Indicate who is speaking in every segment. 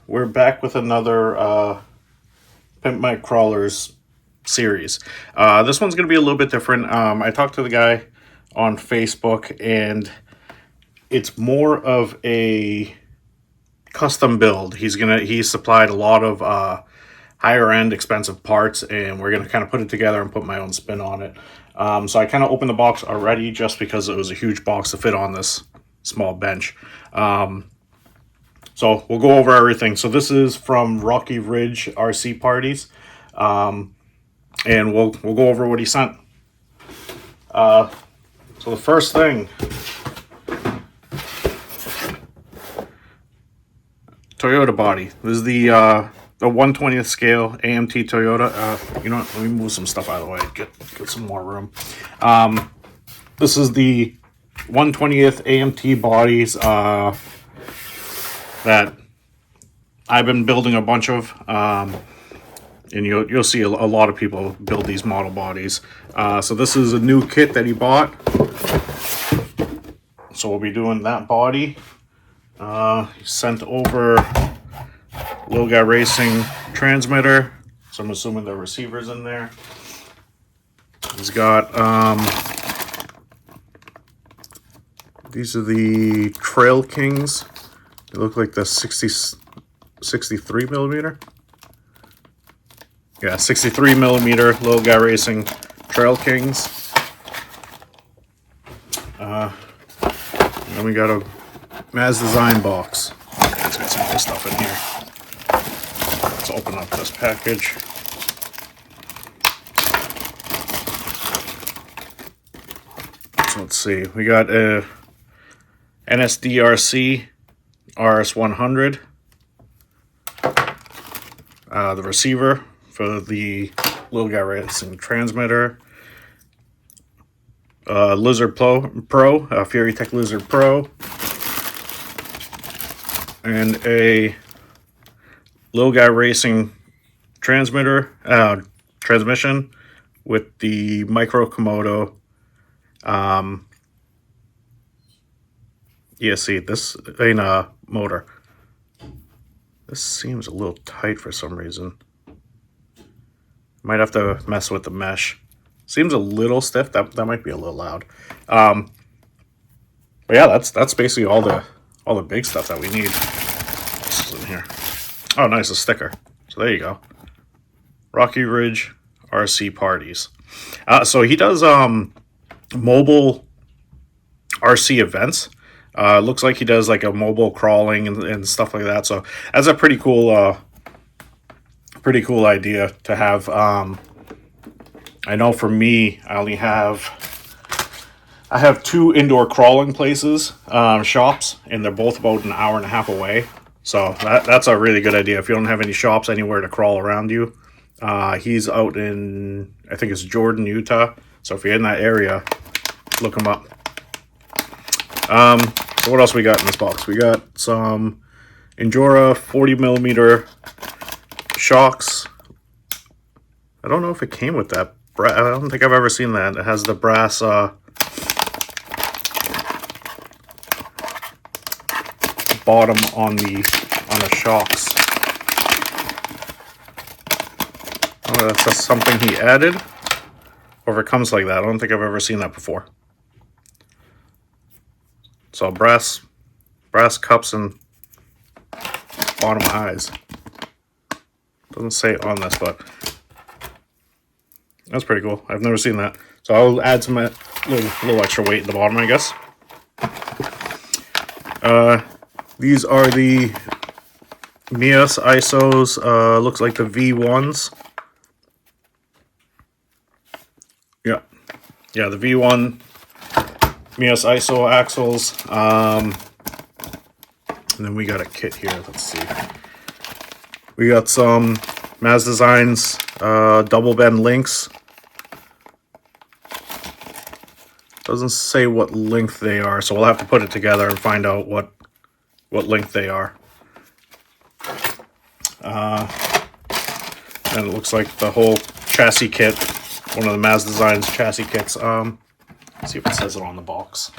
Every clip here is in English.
Speaker 1: we're back with another Pimp My Crawlers series. This one's going to be a little bit different. I talked to the guy on Facebook, and it's more of a custom build. He's supplied a lot of higher end, expensive parts, and we're gonna kind of put it together and put my own spin on it. So I kind of opened the box already just because it was a huge box to fit on this small bench. So we'll go over everything. So this is from Rocky Ridge RC Parties, and we'll go over what he sent. So the first thing, Toyota body. This is the 1/20th scale AMT Toyota. You know what? Let me move some stuff out of the way. Get some more room. This is the 1/20th AMT bodies that I've been building a bunch of, and you'll see a lot of people build these model bodies. So this is a new kit that he bought. So we'll be doing that body. He sent over Little Guy Racing transmitter, so I'm assuming the receiver's in there. He's got these are the Trail Kings. They look like the 63 millimeter. Yeah, 63 millimeter Little Guy Racing Trail Kings. Then we got a Maz Design box. Let's get some other stuff in here. Let's open up this package. So let's see. We got a NSDRC RS100. The receiver for the Little Guy Racing transmitter. Lizard Pro, Fury Tech Lizard Pro. And a Little Guy Racing transmission with the micro Komodo. Yeah, see, this ain't a motor. This seems a little tight for some reason. Might have to mess with the mesh. Seems a little stiff. That might be a little loud. But yeah, that's basically all the big stuff that we need. What's in here? Oh, nice, a sticker. So there you go. Rocky Ridge RC Parties. So he does mobile RC events. Looks like he does like a mobile crawling and stuff like that. So that's a pretty cool idea to have. I know for me, I have two indoor crawling places, shops, and they're both about an hour and a half away. So that's a really good idea. If you don't have any shops anywhere to crawl around you, he's out in, I think it's Jordan, Utah. So if you're in that area, look him up. So what else we got in this box? We got some Endura 40 millimeter shocks. I don't know if it came with that. I don't think I've ever seen that. It has the brass bottom on the shocks. Oh, that's just something he added, or if it comes like that. I don't think I've ever seen that before. So brass cups and bottom eyes. Doesn't say on this, but that's pretty cool. I've never seen that. So I'll add some little extra weight at the bottom, I guess. These are the Mias ISOs. Looks like the V1s. Yeah, the V1 Mias ISO axles. And then we got a kit here. Let's see. We got some Maz Designs double bend links. Doesn't say what length they are, so we'll have to put it together and find out what length they are. And it looks like the whole chassis kit, one of the Maz Designs chassis kits. Let's see if it says it on the box.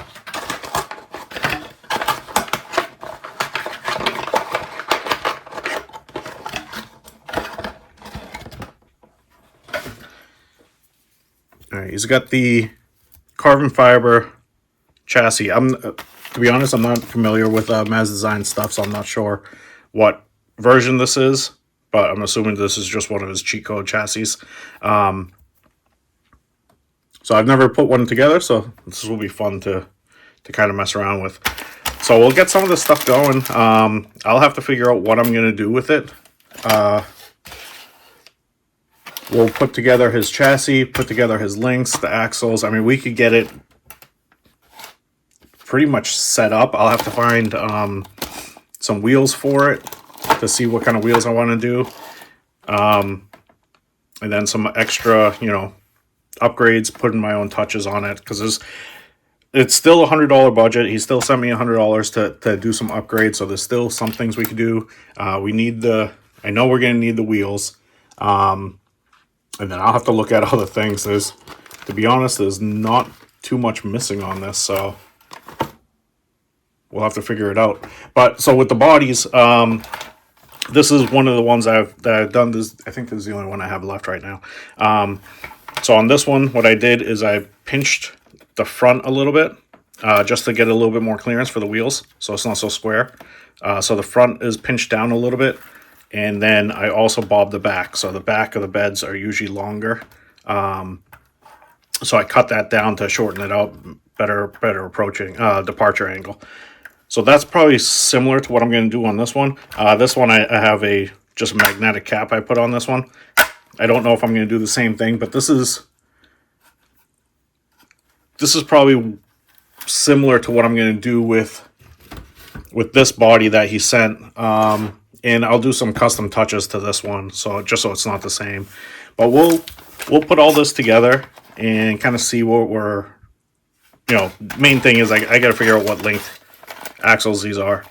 Speaker 1: All right, he's got the carbon fiber chassis. To be honest, I'm not familiar with Maz Design stuff, so I'm not sure what version this is, but I'm assuming this is just one of his cheat code chassis. So I've never put one together, so this will be fun to kind of mess around with. So we'll get some of this stuff going. I'll have to figure out what I'm going to do with it. We'll put together his chassis, put together his links, the axles. I mean, we could get it pretty much set up. I'll have to find some wheels for it to see what kind of wheels I want to do. And then some extra, upgrades, putting my own touches on it, because it's still $100 budget. He still sent me $100 to do some upgrades, so there's still some things we could do. I know we're going to need the wheels. And then I'll have to look at other things. To be honest, there's not too much missing on this, so we'll have to figure it out. But so with the bodies, this is one of the ones that I've done. I think this is the only one I have left right now. So on this one, what I did is I pinched the front a little bit, just to get a little bit more clearance for the wheels, so it's not so square. So the front is pinched down a little bit, and then I also bobbed the back. So the back of the beds are usually longer. So I cut that down to shorten it out, better approaching departure angle. So that's probably similar to what I'm going to do on this one. This one I have just a magnetic cap I put on this one. I don't know if I'm going to do the same thing, but this is probably similar to what I'm going to do with this body that he sent. And I'll do some custom touches to this one, so just so it's not the same. But we'll put all this together and kind of see what we're, main thing is I got to figure out what length axles these are.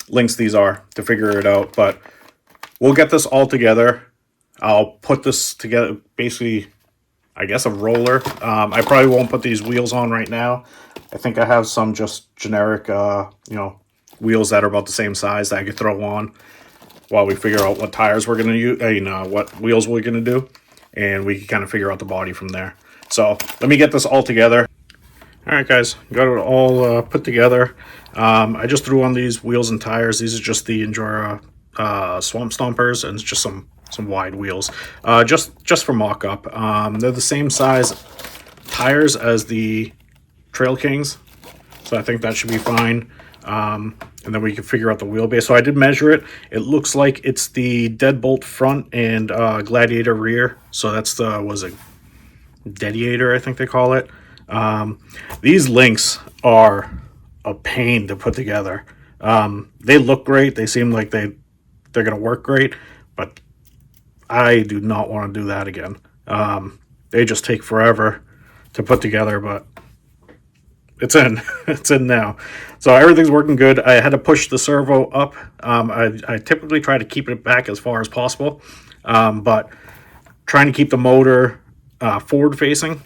Speaker 1: Links these are to figure it out. But we'll get this all together. I'll put this together, basically, I guess a roller. I probably won't put these wheels on right now. I think I have some just generic, wheels that are about the same size that I could throw on while we figure out what tires we're going to use, what wheels we're going to do, and we can kind of figure out the body from there. So let me get this all together. All right, guys, got it all put together. I just threw on these wheels and tires. These are just the Endura Swamp Stompers, and it's just some wide wheels, just for mock-up. They're the same size tires as the Trail Kings, so I think that should be fine. And then we can figure out the wheelbase. So I did measure it. It looks like it's the Deadbolt front and Gladiator rear. So that's the, Dediator, I think they call it. These links are a pain to put together. They look great. They seem like they're going to work great. But I do not want to do that again. They just take forever to put together, but it's in. It's in now. So everything's working good. I had to push the servo up. I typically try to keep it back as far as possible, but trying to keep the motor forward facing,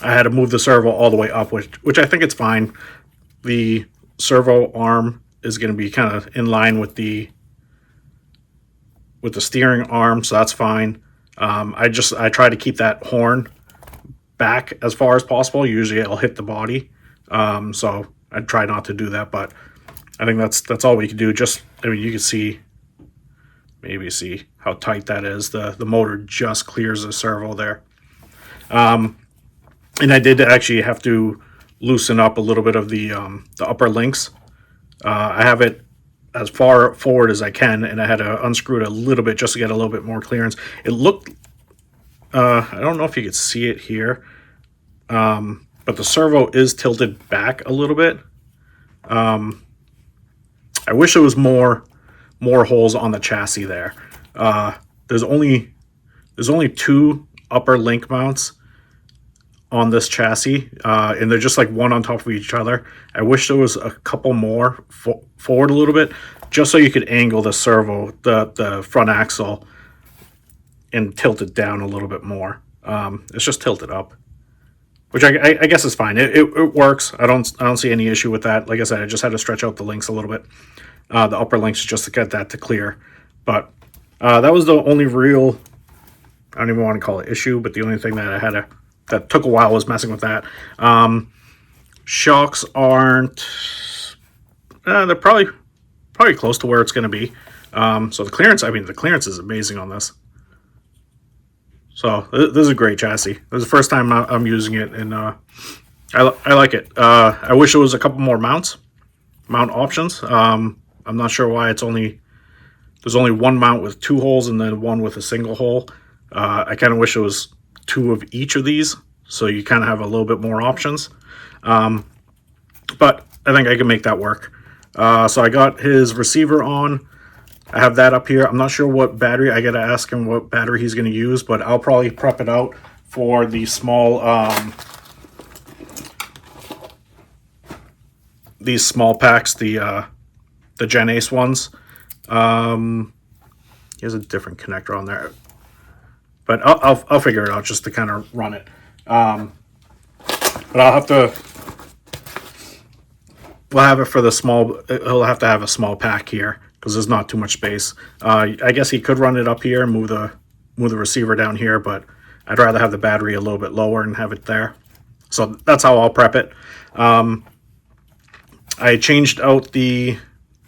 Speaker 1: I had to move the servo all the way up, which I think it's fine. The servo arm is going to be kind of in line with the steering arm, so that's fine. I try to keep that horn back as far as possible. Usually I'll hit the body, so I try not to do that, but I think that's all we can do. You can maybe see how tight that is. The motor just clears the servo there. And I did actually have to loosen up a little bit of the upper links. I have it as far forward as I can, and I had to unscrew it a little bit just to get a little bit more clearance. It looked, I don't know if you could see it here, but the servo is tilted back a little bit. I wish there was more holes on the chassis there. There's only 2 upper link mounts on this chassis, and they're just like one on top of each other. I wish there was a couple more forward a little bit, just so you could angle the servo, the front axle, and tilt it down a little bit more. It's just tilted up, which I guess is fine. It works. I don't see any issue with that. Like I said, I just had to stretch out the links a little bit, the upper links, just to get that to clear. But that was the only real I don't even want to call it issue, but the only thing that I had that took a while was messing with that. Shocks aren't, they're probably close to where it's going to be. So the clearance, I mean, the clearance is amazing on this. So this is a great chassis. This is the first time I'm using it, and I like it. I wish there was a couple more mount options. I'm not sure why there's only one mount with 2 holes and then one with a single hole. I kind of wish it was 2 of each of these, so you kind of have a little bit more options. But I think I can make that work. So I got his receiver on. I have that up here. I'm not sure what battery. I got to ask him what battery he's going to use, but I'll probably prep it out for the small, these small packs, the Gen Ace ones. He has a different connector on there, but I'll figure it out just to kind of run it. But I'll have to. We'll have it for the small. He'll have to have a small pack here because there's not too much space. I guess he could run it up here and move the receiver down here, but I'd rather have the battery a little bit lower and have it there. So that's how I'll prep it. I changed out the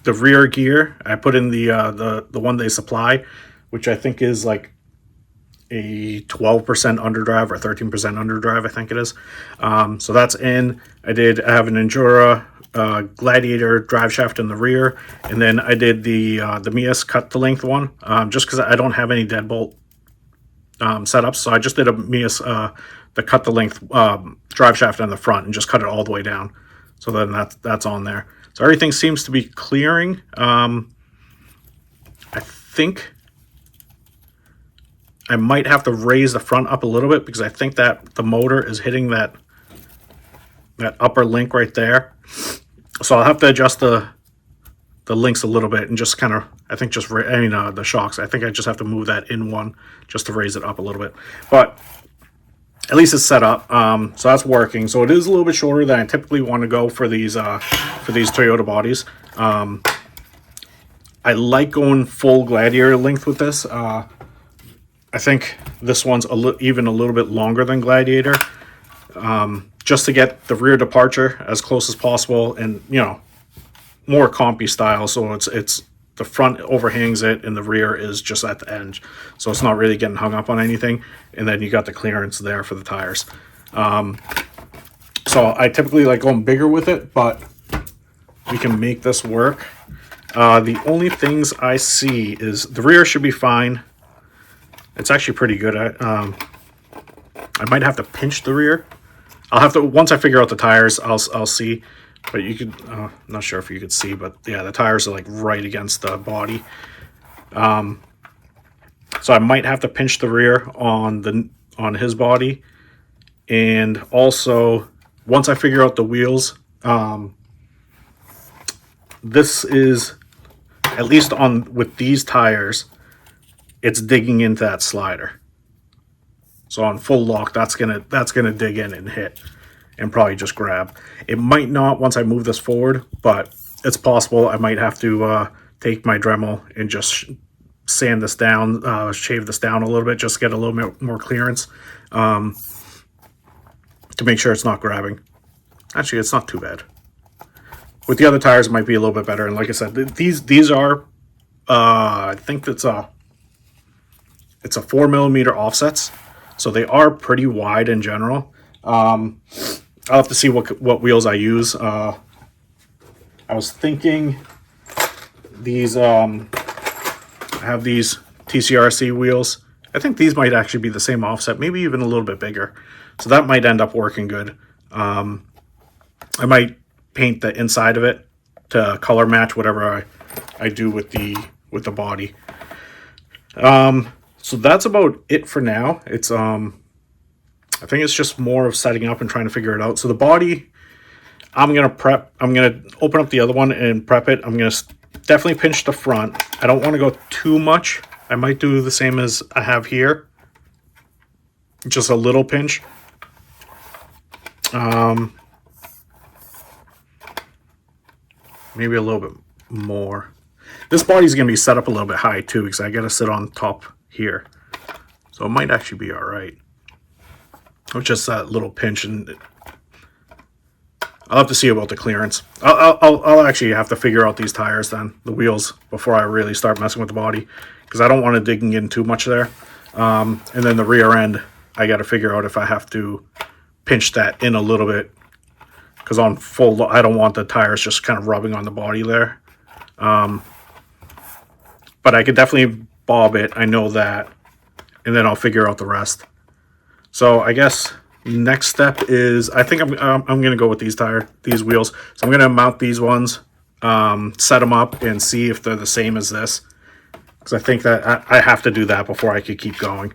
Speaker 1: rear gear. I put in the one they supply, which I think is like a 12% underdrive or 13% underdrive, I think it is. So that's in. I have an Endura Gladiator drive shaft in the rear, and then I did the Mias cut to length one, just because I don't have any deadbolt setups, so I just did a Mias the cut to length drive shaft on the front and just cut it all the way down. So then that's on there. So everything seems to be clearing. I think I might have to raise the front up a little bit because I think that the motor is hitting that upper link right there. So I'll have to adjust the links a little bit and just kind of, the shocks. I think I just have to move that in one just to raise it up a little bit. But at least it's set up. So that's working. So it is a little bit shorter than I typically want to go for these Toyota bodies. I like going full Gladiator length with this. I think this one's even a little bit longer than Gladiator. Just to get the rear departure as close as possible, and more compy style. So it's the front overhangs it, and the rear is just at the end, so it's not really getting hung up on anything. And then you got the clearance there for the tires. So I typically like going bigger with it, but we can make this work. The only things I see is the rear should be fine. It's actually pretty good. I might have to pinch the rear. I'll have to, once I figure out the tires, I'll see. But you could, I'm not sure if you could see, but yeah, the tires are like right against the body. So I might have to pinch the rear on his body. And also, once I figure out the wheels, this is, at least with these tires, it's digging into that slider. So on full lock, that's gonna dig in and hit and probably just grab. It might not once I move this forward, but it's possible. I might have to take my Dremel and just sand this down, shave this down a little bit, just get a little bit more clearance to make sure it's not grabbing. Actually, it's not too bad. With the other tires, it might be a little bit better. And like I said, these are, I think it's a 4mm offsets. So they are pretty wide in general. I'll have to see what wheels I use. I was thinking these, I have these TCRC wheels. I think these might actually be the same offset, maybe even a little bit bigger. So that might end up working good. I might paint the inside of it to color match whatever I do with the body. So that's about it for now. It's I think it's just more of setting up and trying to figure it out. So the body, I'm gonna open up the other one and prep it. I'm gonna definitely pinch the front. I don't want to go too much. I might do the same as I have here, just a little pinch. Maybe a little bit more. This body's gonna be set up a little bit high too, because I gotta sit on top here. So it might actually be all right. It's just that little pinch, and I'll have to see about the clearance. I'll actually have to figure out these tires then, the wheels, before I really start messing with the body, because I don't want to digging in too much there. And then the rear end, I got to figure out if I have to pinch that in a little bit, because on full, I don't want the tires just kind of rubbing on the body there. But I could definitely bob it. I know that, and then I'll figure out the rest. So I guess next step is, I think I'm gonna go with these wheels. So I'm gonna mount these ones, set them up, and see if they're the same as this, because I think that I have to do that before I could keep going.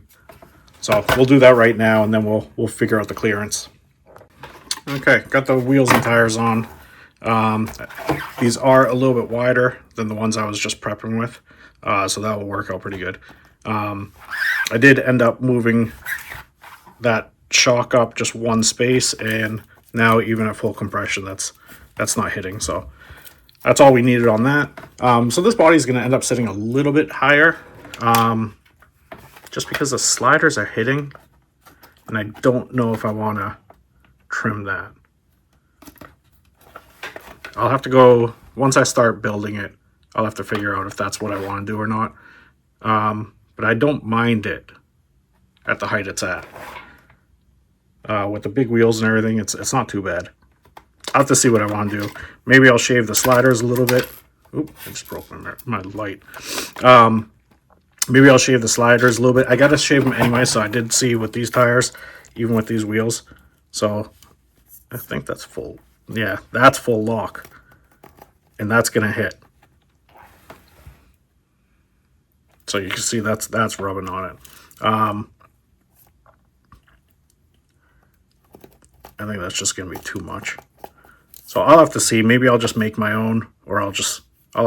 Speaker 1: So we'll do that right now, and then we'll figure out the clearance. Okay, got the wheels and tires on. These are a little bit wider than the ones I was just prepping with, so that will work out pretty good. I did end up moving that shock up just one space, and now even at full compression, that's not hitting. So that's all we needed on that. So this body is going to end up sitting a little bit higher, just because the sliders are hitting, and I don't know if I want to trim that. I'll have to go, once I start building it, I'll have to figure out if that's what I want to do or not. But I don't mind it at the height it's at. With the big wheels and everything, it's not too bad. I'll have to see what I want to do. Maybe I'll shave the sliders a little bit. Oop, I just broke my light. Maybe I'll shave the sliders a little bit. I got to shave them anyway, so I did see with these tires, even with these wheels. So I think that's full. Yeah, that's full lock. And that's going to hit. So you can see that's rubbing on it. I think that's just going to be too much. So I'll have to see. Maybe I'll just make my own, or I'll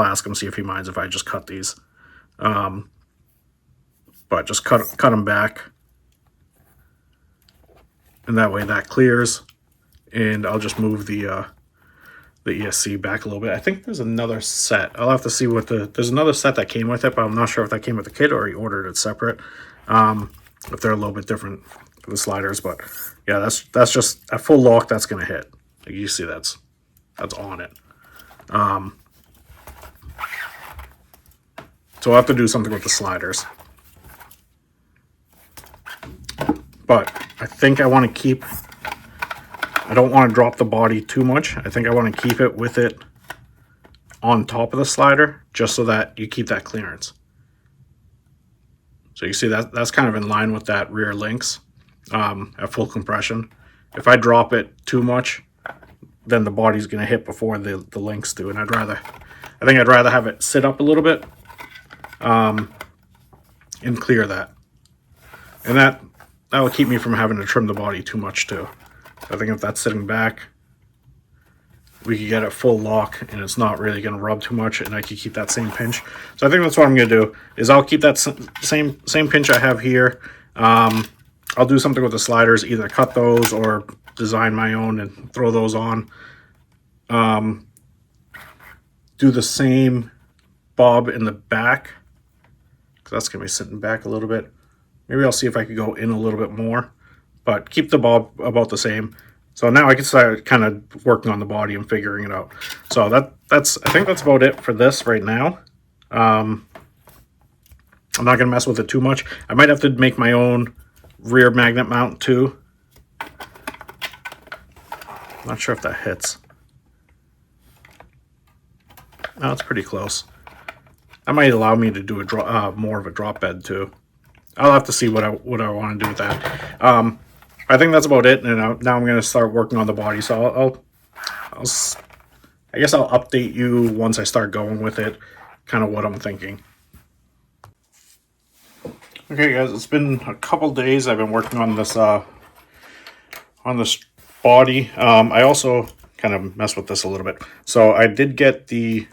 Speaker 1: ask him, see if he minds if I just cut these. But just cut them back. And that way that clears. And I'll just move the ESC back a little bit. I think there's another set. I'll have to see there's another set that came with it, but I'm not sure if that came with the kit or he ordered it separate. If they're a little bit different for the sliders, but yeah, that's just at full lock, that's gonna hit. Like you see, that's on it. So I'll have to do something with the sliders. But I think I want to keep, I don't want to drop the body too much. I think I want to keep it with it on top of the slider, just so that you keep that clearance. So you see that's kind of in line with that rear links at full compression. If I drop it too much, then the body's going to hit before the links do. And I think I'd rather have it sit up a little bit and clear that. And that will keep me from having to trim the body too much too. I think if that's sitting back, we could get it full lock and it's not really going to rub too much, and I can keep that same pinch. So I think that's what I'm going to do, is I'll keep that same pinch I have here. I'll do something with the sliders, either cut those or design my own and throw those on. Do the same bob in the back, because that's going to be sitting back a little bit. Maybe I'll see if I could go in a little bit more, but keep the bob about the same. So now I can start kind of working on the body and figuring it out. So I think that's about it for this right now. I'm not going to mess with it too much. I might have to make my own rear magnet mount too. I'm not sure if that hits. No, it's pretty close. That might allow me to do a more of a drop bed too. I'll have to see what I want to do with that. I think that's about it. And now I'm going to start working on the body. So I guess I'll update you once I start going with it, kind of what I'm thinking. Okay, guys, it's been a couple days. I've been working on this body. I also kind of messed with this a little bit. So I did get the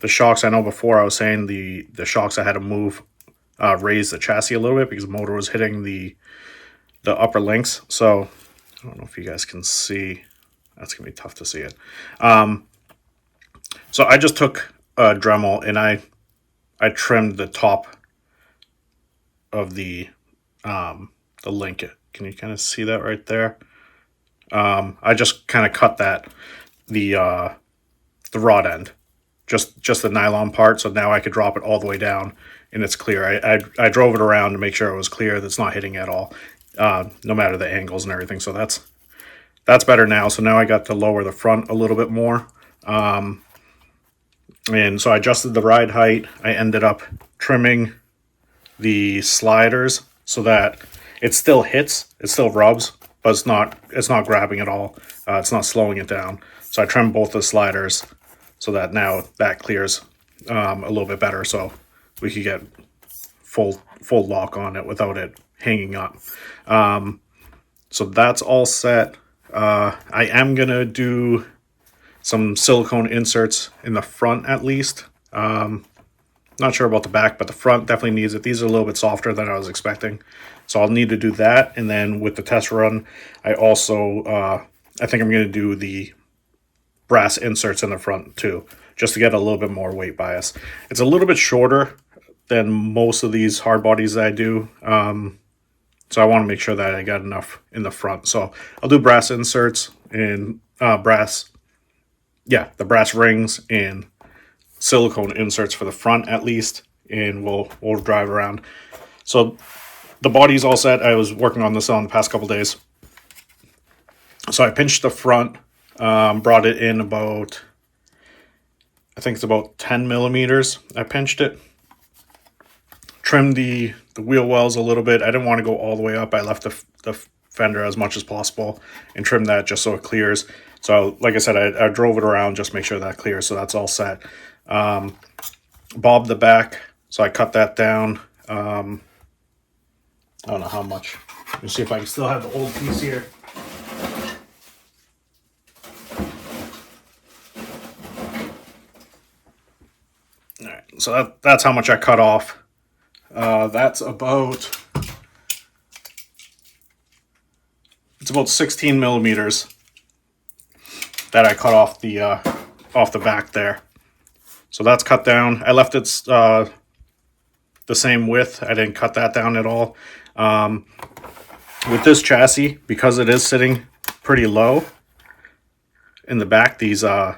Speaker 1: shocks. I know before I was saying the shocks I had to move, raise the chassis a little bit because the motor was hitting the upper links. So I don't know if you guys can see. That's gonna be tough to see it. So I just took a Dremel and I trimmed the top of the the link. Can you kind of see that right there? I just kind of cut the rod end, just the nylon part, so now I could drop it all the way down and it's clear. I drove it around to make sure it was clear, that's not hitting at all, no matter the angles and everything. So that's better now. So now I got to lower the front a little bit more. And so I adjusted the ride height. I ended up trimming the sliders so that it still hits, it still rubs, but it's not grabbing at all. It's not slowing it down. So I trimmed both the sliders so that now that clears a little bit better, so we could get full lock on it without it hanging up. So that's all set. I am gonna do some silicone inserts in the front at least. Not sure about the back, but the front definitely needs it. These are a little bit softer than I was expecting, so I'll need to do that. And then with the test run, I also I think I'm going to do the brass inserts in the front too, just to get a little bit more weight bias. It's a little bit shorter than most of these hard bodies that I do, so I want to make sure that I got enough in the front. So I'll do brass inserts and the brass rings and silicone inserts for the front at least, and we'll drive around. So the body's all set. I was working on this on the past couple days. So I pinched the front, brought it in about, I think it's about 10 millimeters. I pinched it, trimmed the wheel wells a little bit. I didn't want to go all the way up. I left the fender as much as possible and trimmed that just so it clears. So like I said, I drove it around just to make sure that clears. So that's all set. Bobbed the back, so I cut that down. I don't know how much. Let me see if I can still have the old piece here. All right, so that's how much I cut off. That's about, it's about 16 millimeters that I cut off the back there. So that's cut down. I left it the same width. I didn't cut that down at all. With this chassis, because it is sitting pretty low in the back, these the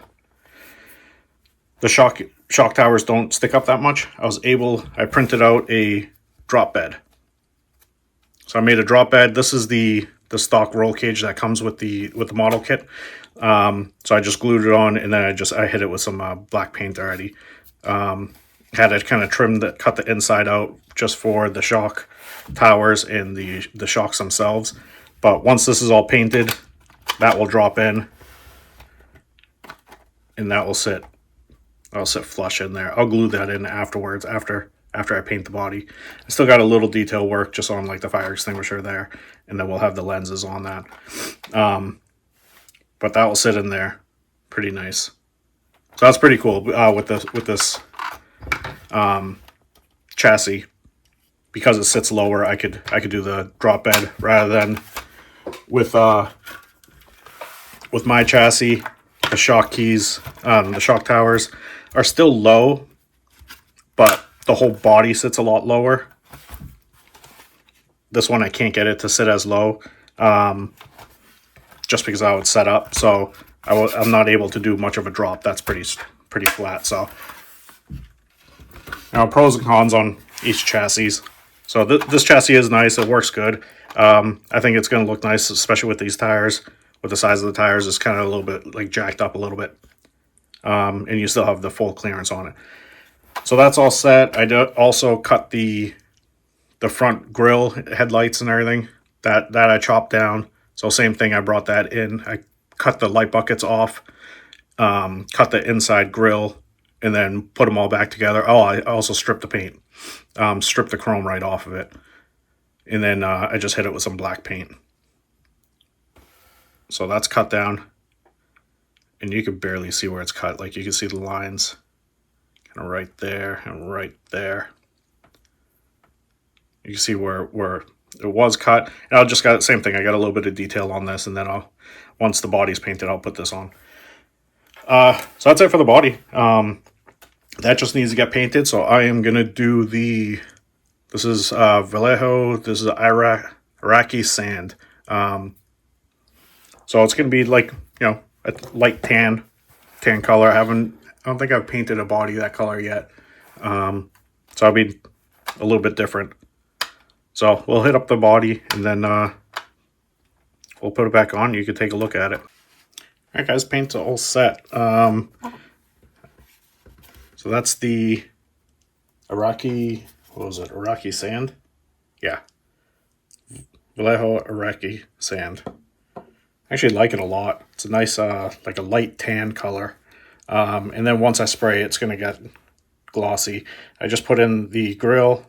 Speaker 1: shock towers don't stick up that much. I printed out a drop bed. So I made a drop bed. This is the stock roll cage that comes with the model kit. So I just glued it on, and then I hit it with some black paint already. Had it kind of cut the inside out just for the shock towers and the shocks themselves. But once this is all painted, that will drop in, and that will sit. I'll sit flush in there. I'll glue that in afterwards, after I paint the body. I still got a little detail work just on like the fire extinguisher there, and then we'll have the lenses on that. But that will sit in there pretty nice. So that's pretty cool with this chassis. Because it sits lower, I could do the drop bed rather than with my chassis. The shock keys, the shock towers are still low, but the whole body sits a lot lower. This one I can't get it to sit as low, just because I would set up. So I'm not able to do much of a drop. That's pretty flat. So now pros and cons on each chassis. So this chassis is nice. It works good. I think it's going to look nice, especially with these tires. With the size of the tires, it's kind of a little bit like jacked up a little bit. And you still have the full clearance on it. So that's all set. I also cut the front grille headlights and everything. That I chopped down. So same thing, I brought that in. I cut the light buckets off, cut the inside grille, and then put them all back together. Oh, I also stripped the paint. Stripped the chrome right off of it. And then I just hit it with some black paint. So that's cut down. And you can barely see where it's cut. Like you can see the lines kind of right there and right there. You can see where it was cut. And I'll just got the same thing. I got a little bit of detail on this, and then once the body's painted, I'll put this on. So that's it for the body. That just needs to get painted. So I am gonna do the This is Vallejo. This is Iraqi sand. So it's going to be like, a light tan color. I don't think I've painted a body that color yet. So I'll be a little bit different. So we'll hit up the body and then we'll put it back on. You can take a look at it. All right, guys, paint's all set. So that's the Iraqi, what was it? Iraqi sand? Yeah. Vallejo Iraqi sand. I actually like it a lot. It's a nice, like a light tan color. And then once I spray, it's going to get glossy. I just put in the grill.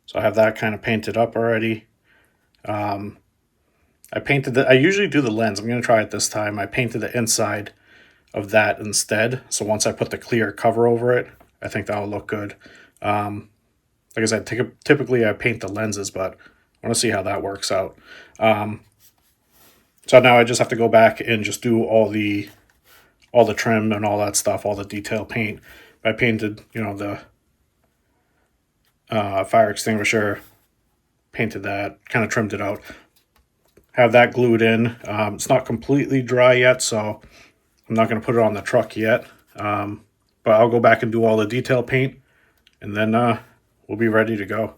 Speaker 1: So I have that kind of painted up already. I usually do the lens. I'm going to try it this time. I painted the inside of that instead. So once I put the clear cover over it, I think that will look good. Like I said, typically I paint the lenses, but I want to see how that works out. So now I just have to go back and just do all the trim and all that stuff, all the detail paint. I painted, the fire extinguisher, painted that, kind of trimmed it out. Have that glued in. It's not completely dry yet, so I'm not going to put it on the truck yet. But I'll go back and do all the detail paint, and then we'll be ready to go.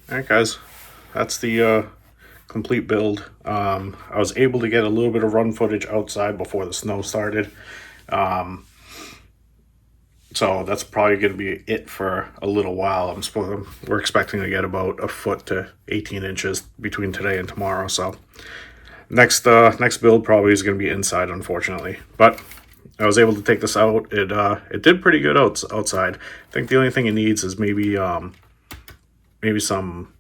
Speaker 1: Alright guys, that's the complete build. I was able to get a little bit of run footage outside before the snow started. So that's probably going to be it for a little while. We're expecting to get about a foot to 18 inches between today and tomorrow. So next build probably is going to be inside, unfortunately. But I was able to take this out. It did pretty good outside. I think the only thing it needs is maybe some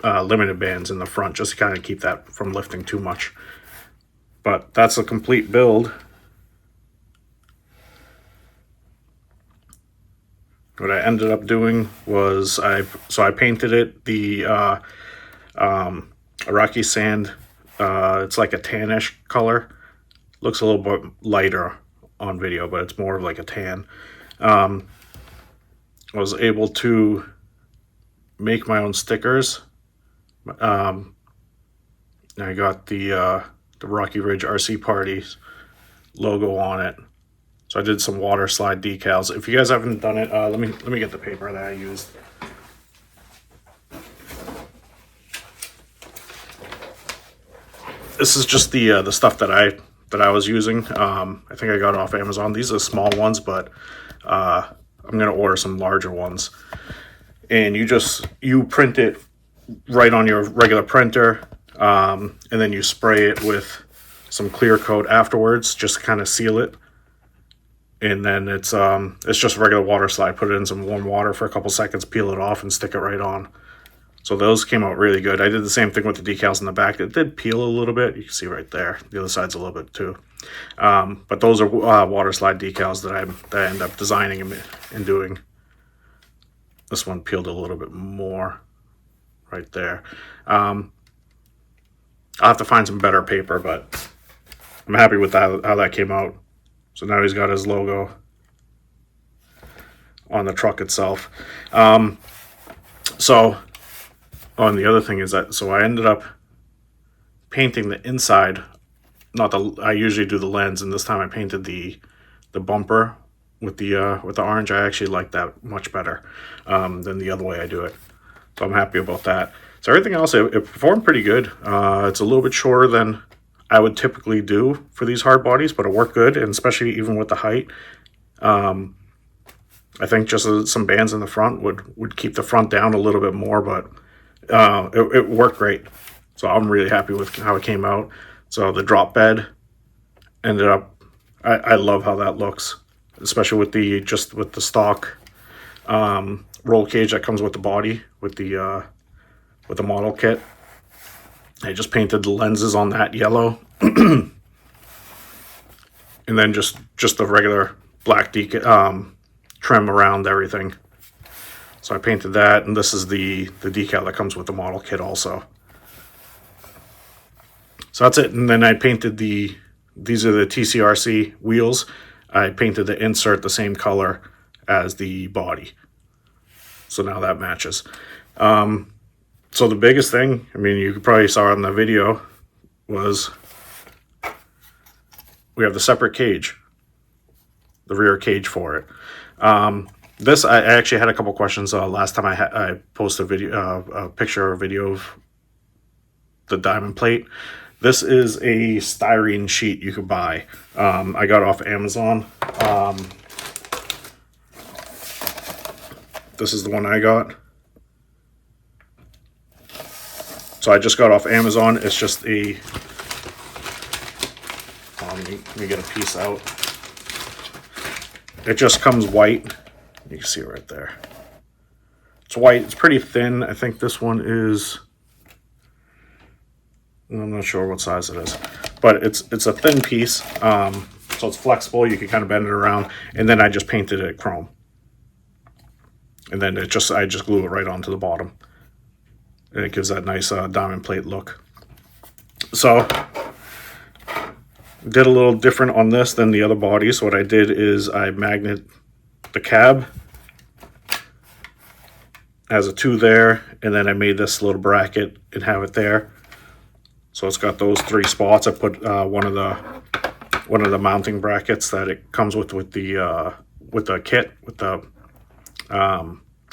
Speaker 1: limited bands in the front, just to kind of keep that from lifting too much. But that's a complete build. What I ended up doing was I painted it the Iraqi sand. It's like a tannish color. Looks a little bit lighter on video, but it's more of like a tan. I was able to make my own stickers. I got the Rocky Ridge RC Parties logo on it. So I did some water slide decals. If you guys haven't done it, let me get the paper that I used. This is just the stuff that I was using. I think I got it off Amazon. These are small ones, but I'm gonna order some larger ones. And you print it right on your regular printer, and then you spray it with some clear coat afterwards, just to kind of seal it. And then it's just regular water slide. Put it in some warm water for a couple seconds, peel it off, and stick it right on. So those came out really good. I did the same thing with the decals in the back. It did peel a little bit. You can see right there. The other side's a little bit too. But those are water slide decals that I end up designing and doing. This one peeled a little bit more right there. I'll have to find some better paper, but I'm happy with how that came out. So now he's got his logo on the truck itself. So on the other thing is that, so I ended up painting the inside. I usually do the lens, and this time I painted the bumper with the orange. I actually like that much better than the other way I do it. So I'm happy about that. So everything else, it performed pretty good. It's a little bit shorter than I would typically do for these hard bodies, but it worked good, and especially even with the height. I think just some bands in the front would keep the front down a little bit more, but it worked great. So I'm really happy with how it came out. So the drop bed ended up, I love how that looks, especially with the stock roll cage that comes with the body, with the model kit. I just painted the lenses on that yellow, and then just the regular black trim around everything. So I painted that, and this is the decal that comes with the model kit also. So that's it. And then I painted these are the TCRC wheels. I painted the insert the same color as the body. So now that matches. So the biggest thing, I mean, you probably saw in the video, was we have the separate cage, the rear cage for it. This, I actually had a couple questions last time I posted a picture or video of the diamond plate. This is a styrene sheet you could buy. I got it off Amazon. This is the one I got. So I just got off Amazon. It's just a, let me get a piece out. It just comes white. You can see it right there. It's white. It's pretty thin. I think this one is, I'm not sure what size it is, but it's a thin piece. So it's flexible. You can kind of bend it around. And then I just painted it chrome. And then I just glue it right onto the bottom. And it gives that nice diamond plate look. So did a little different on this than the other bodies. So what I did is I magnet the cab. Has a 2 there, and then I made this little bracket and have it there. So it's got those 3 spots. I put one of the mounting brackets that it comes with the kit, with the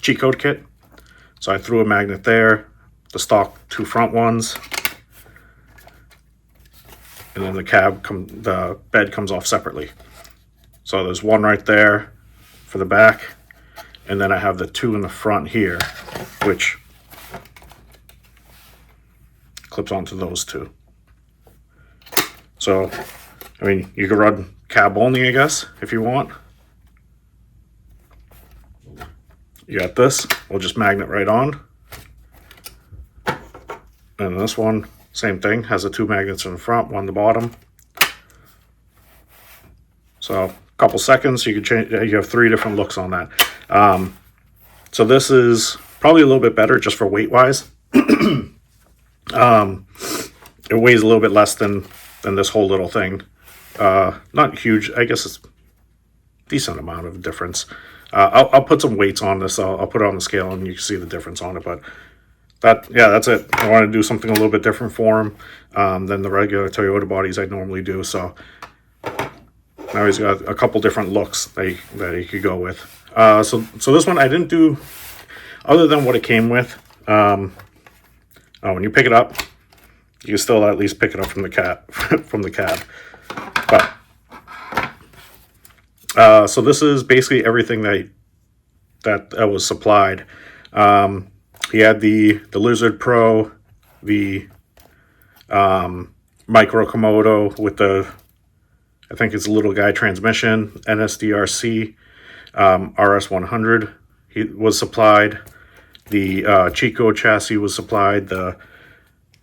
Speaker 1: cheat code kit. So I threw a magnet there, the stock 2 front ones, and then the bed comes off separately. So there's one right there for the back, and then I have the 2 in the front here, which clips onto those 2. So, I mean, you could run cab only, I guess, if you want. You got this, we'll just magnet right on. And this one, same thing, has the 2 magnets in the front, 1 in the bottom. So a couple seconds, you can change. You have 3 different looks on that. So this is probably a little bit better just for weight wise. It weighs a little bit less than this whole little thing. Not huge. I guess it's decent amount of difference. I'll put some weights on this. I'll put it on the scale and you can see the difference on it. But that's it. I want to do something a little bit different for him than the regular Toyota bodies I normally do. So now he's got a couple different looks that he could go with. So this one I didn't do, other than what it came with. When you pick it up, you can still at least pick it up from the cab. But so this is basically everything that was supplied. He had the Lizard Pro, the Micro Komodo with the, I think it's a little guy transmission, NSDRC, RS100 was supplied. The Chico chassis was supplied. The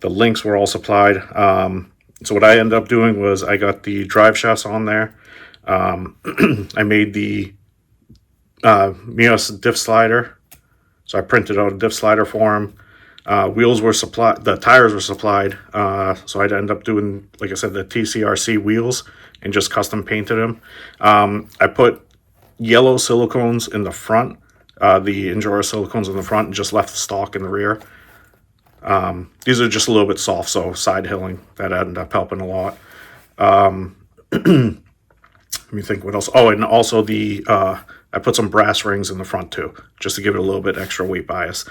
Speaker 1: links were all supplied. So what I ended up doing was I got the drive shafts on there. I made the Mios diff slider. So I printed out a diff slider for him. Wheels were supplied. The tires were supplied. So I'd end up doing, like I said, the TCRC wheels and just custom painted them. I put yellow silicones in the front, the Endura silicones in the front, and just left the stock in the rear. These are just a little bit soft, so side hilling, that ended up helping a lot. Let me think what else. Oh, and also I put some brass rings in the front too, just to give it a little bit extra weight bias.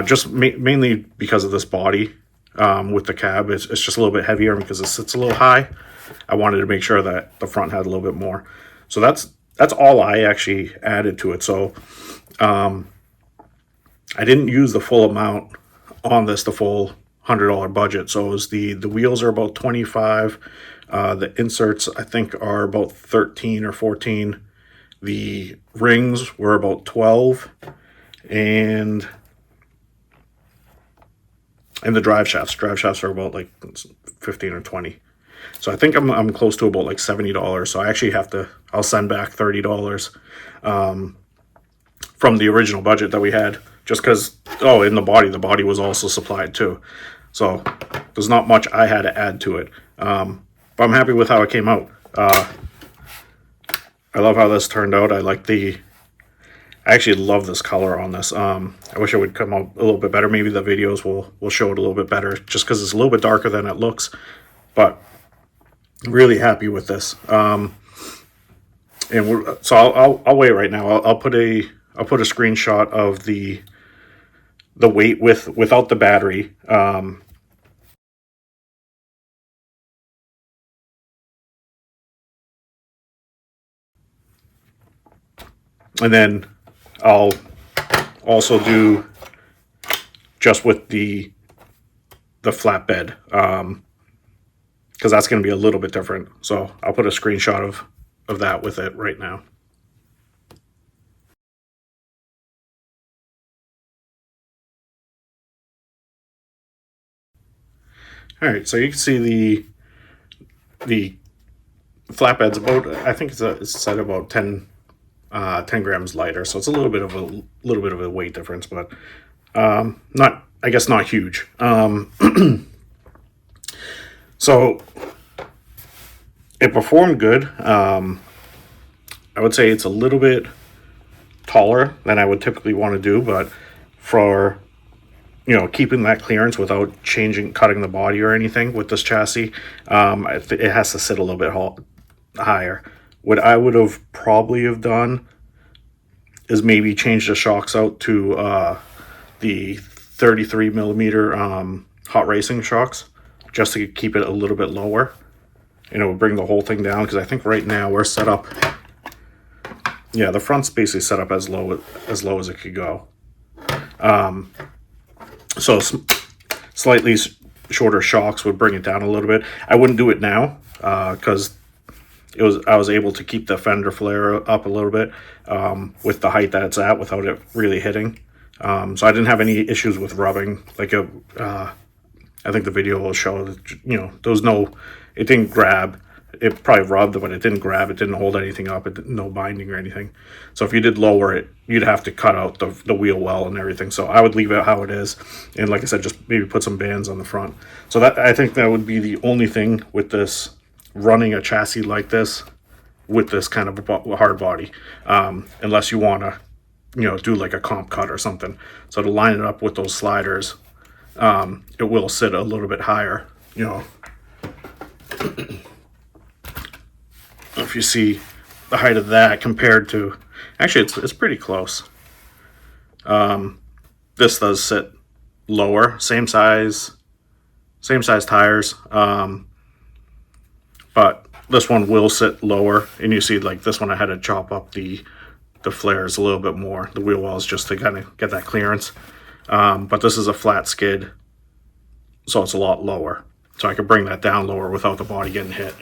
Speaker 1: Just mainly because of this body with the cab. It's just a little bit heavier because it sits a little high. I wanted to make sure that the front had a little bit more. So that's all I actually added to it. So I didn't use the full amount on this, the full $100 budget. So it was the wheels are about 25. The inserts I think are about 13 or 14. The rings were about 12, and the drive shafts are about like 15 or 20. So I think I'm close to about like $70. So I actually I'll send back $30 from the original budget that we had, just because, in the body was also supplied too. So there's not much I had to add to it. But I'm happy with how it came out. I love how this turned out. I actually love this color on this. I wish it would come out a little bit better. Maybe the videos will show it a little bit better, just because it's a little bit darker than it looks. But really happy with this. So I'll wait right now. I'll put a screenshot of the weight without the battery. And then I'll also do just with the flatbed, because that's going to be a little bit different. So I'll put a screenshot of that with it right now. All right, so you can see the flatbed's about, I think it's set about 10 grams lighter, so it's a little bit of a weight difference, but not huge. So it performed good. I would say it's a little bit taller than I would typically want to do, but for keeping that clearance without cutting the body or anything with this chassis, it has to sit a little bit higher. What I would have probably have done is maybe change the shocks out to the 33 millimeter hot racing shocks, just to keep it a little bit lower. And it would bring the whole thing down, because I think right now we're set up, yeah, the front's basically set up as low as it could go. So slightly shorter shocks would bring it down a little bit. I wouldn't do it now, because I was able to keep the fender flare up a little bit with the height that it's at without it really hitting. So I didn't have any issues with rubbing. Like I think the video will show that, there was it didn't grab. It probably rubbed, but it didn't grab. It didn't hold anything up. It didn't, no binding or anything. So if you did lower it, you'd have to cut out the wheel well and everything. So I would leave it how it is. And like I said, just maybe put some bands on the front. So I think that would be the only thing with this, running a chassis like this with this kind of a hard body. Unless you want to, do like a comp cut or something. So to line it up with those sliders, it will sit a little bit higher, if you see the height of that compared to, actually it's pretty close. This does sit lower, same size tires, but this one will sit lower, and you see like this one I had to chop up the flares a little bit more, the wheel wells, just to kind of get that clearance. But this is a flat skid, so it's a lot lower, so I could bring that down lower without the body getting hit.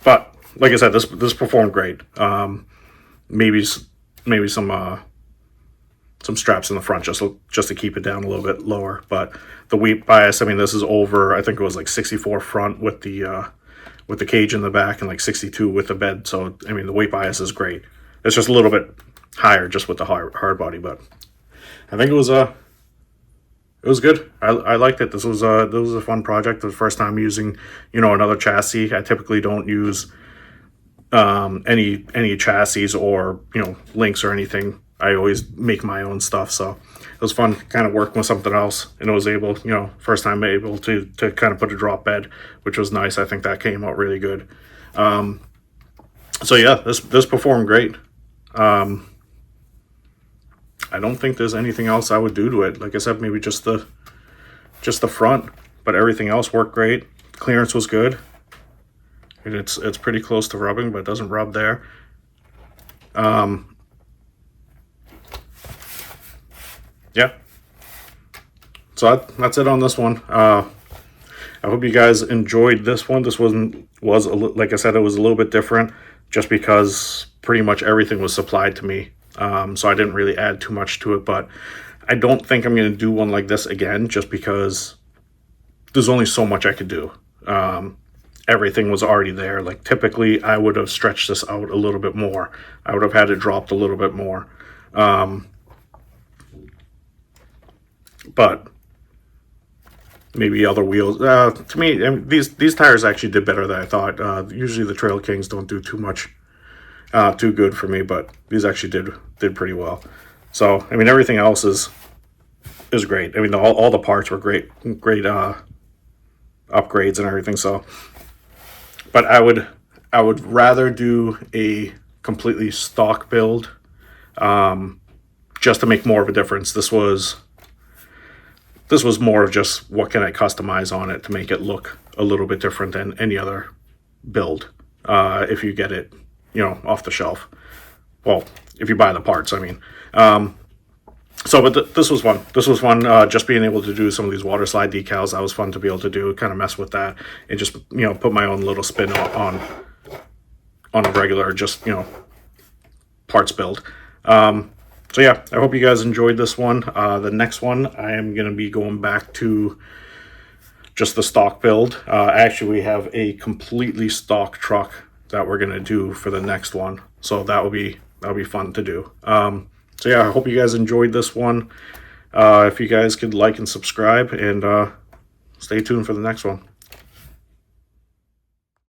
Speaker 1: But like I said, this performed great. Maybe some straps in the front just to keep it down a little bit lower. But the weight bias, I mean, this is over, I think it was like 64 front with the cage in the back, and like 62 with the bed. So I mean, the weight bias is great. It's just a little bit higher just with the hard body, but I think it was good. I liked it. This was a fun project. It was the first time using, another chassis. I typically don't use any chassis or, links or anything. I always make my own stuff. So it was fun kind of working with something else, and I was able, first time able to kind of put a drop bed, which was nice. I think that came out really good. So yeah, this performed great. I don't think there's anything else I would do to it. Like I said, maybe just the front, but everything else worked great. Clearance was good. And it's pretty close to rubbing, but it doesn't rub there. Yeah. So that's it on this one. I hope you guys enjoyed this one. This was like I said, it was a little bit different, just because pretty much everything was supplied to me. So I didn't really add too much to it, but I don't think I'm going to do one like this again, just because there's only so much I could do. Everything was already there. Like typically I would have stretched this out a little bit more. I would have had it dropped a little bit more. But maybe other wheels. To me, I mean, these tires actually did better than I thought. Usually the Trail Kings don't do too much, too good for me, but these actually did pretty well. So I mean, everything else is great. I mean, all the parts were great upgrades and everything. So, but I would rather do a completely stock build, just to make more of a difference. This was more of just what can I customize on it to make it look a little bit different than any other build, if you get it, off the shelf. Well, if you buy the parts, I mean. But this was fun. This was fun, just being able to do some of these water slide decals. That was fun to be able to do, kind of mess with that, and just, put my own little spin on a regular, just, parts build. So yeah, I hope you guys enjoyed this one. The next one, I am going to be going back to just the stock build. Actually, we have a completely stock truck that we're going to do for the next one. So that'll be fun to do. So yeah, I hope you guys enjoyed this one. If you guys could like and subscribe, and stay tuned for the next one.